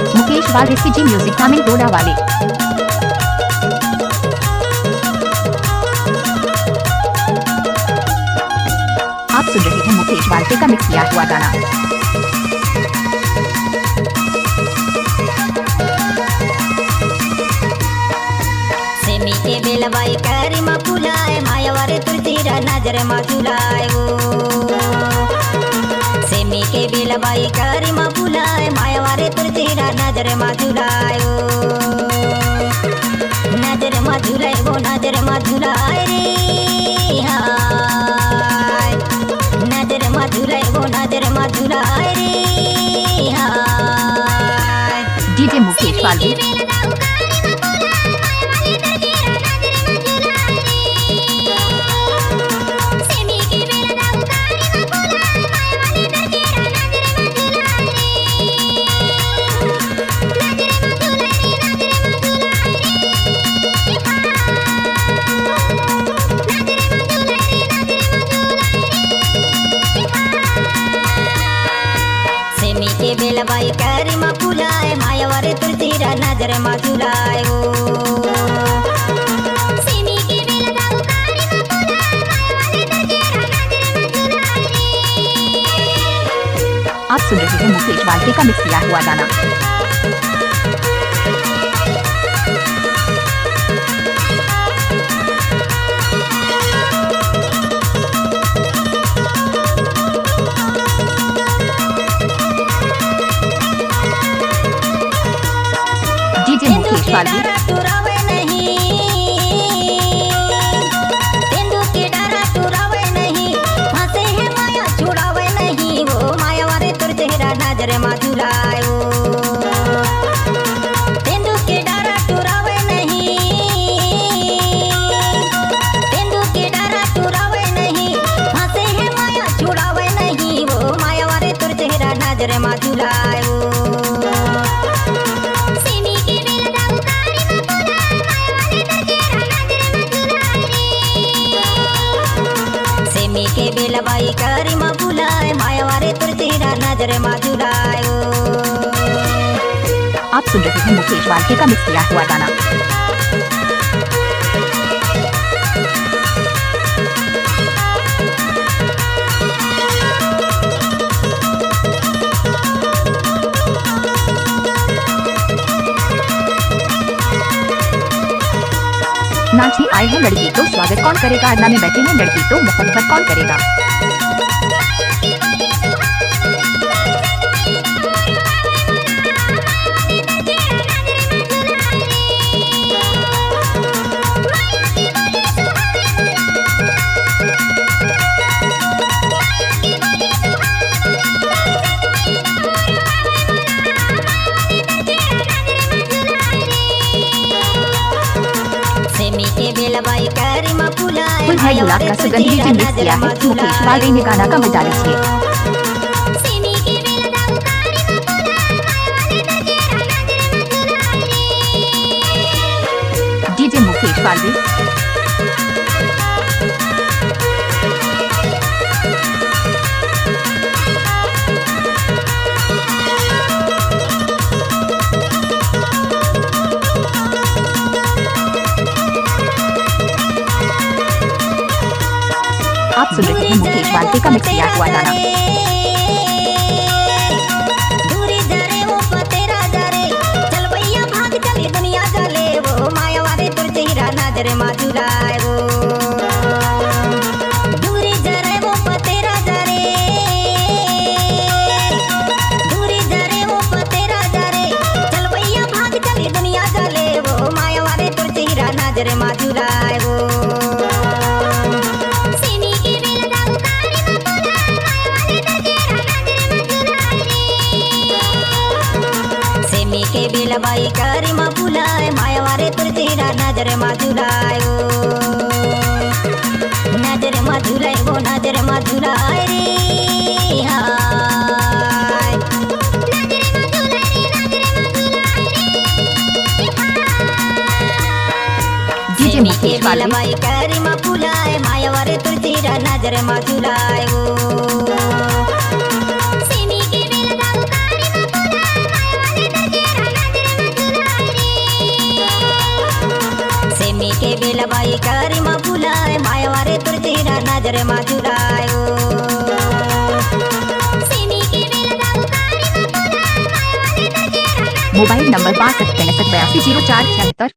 मुकेश वाल जी म्यूजिक तामिल डोडा वाले। आप सुन रहे हैं मुकेश वाल का मिक्स किया हुआ गाना। सेमी के बेलबाई करी मा फुलाए मायावारे तुलसीरा नजर मा झुलाए वो। सेमी के बेलबाई करी मा फुलाए मायावारे तुलसीरा नजर मा झुलाए वो। नजर मा झुलाए वो, नजर मा झुलाए रे हाय। नजर मा झुलाए वो, नजर मा झुलाए रे हाय। डीजे मुकेश वाल भी। बेलबाई करी मा फुलाए मायावारे तुलसीरा नजर मा झुलाए वो। सेमी के बेलबाई करी मा फुलाए मायावारे तुलसीरा नजर मा झुलाए। आप सुन रहे हैं मुकेश वाल का मिक्स किया हुआ गाना। मुकेश वाल भी। टुरावे नहीं, तेंदु के डरा टुरावे नहीं, फंसे है माया छुड़ावे नहीं वो। मायावारे तुलसीरा नजर मा झुलाए वो। तेंदु के डरा टुरावे नहीं, तेंदु के डरा टुरावे नहीं, फंसे है माया छुड़ावे नहीं वो। मायावारे तुलसीरा नजर मा झुलाए वो। के बेलबाई करी मा फुलाए मायावारे तुलसीरा नजर मा झुलाए वो। आप सुन रहे हैं मुकेश वाल का मिक्स किया हुआ गाना। नाचने आए हैं लड़की तो स्वागत कौन करेगा, अदना में बैठे हैं लड़की तो मोहब्बत कौन करेगा। बेलबाई करी मा फुलाए फुल है गुलाब का सुगंध डीजे मिक्स किया है मुकेश वाल ने गाना का मजा लीजिए। डीजे मुकेश वाल भी। आप सुन रहे हैं मुकेश वाल का मिक्स किया हुआ गाना। दूरी जरे वो पतेरा जरे, चल भैया भाग चली दुनिया चले वो। मायावारे तुलसीरा नजर मा झुलाए वो। दूरी जरे वो पतेरा जरे, दूरी जरे वो पतेरा जरे, चल भैया भाग चली दुनिया चले वो। मायावारे तुलसीरा नजर मा झुलाए वो। के बेलबाई करी मा फुलाए मायावारे तुलसीरा नजर मा झुलाए वो। नजर मा झुलाए वो, नजर मा झुलाए रे हाय। डीजे मुकेश वाल भी। बेलबाई करी मा फुलाए मायावारे तुलसीरा नजर मा झुलाए वो। सेमी के बेलबाई करी मा फुलाए मायावारे तुलसीरा सिमी के बेला बाई करी मा बुलाए मायावारे तुर तेरा नजर मा झुलायो सिमी के बेला दाऊ करी मा बुलाए मायावारे तुर तेरा मोबाइल नंबर 62 63 82 04 76।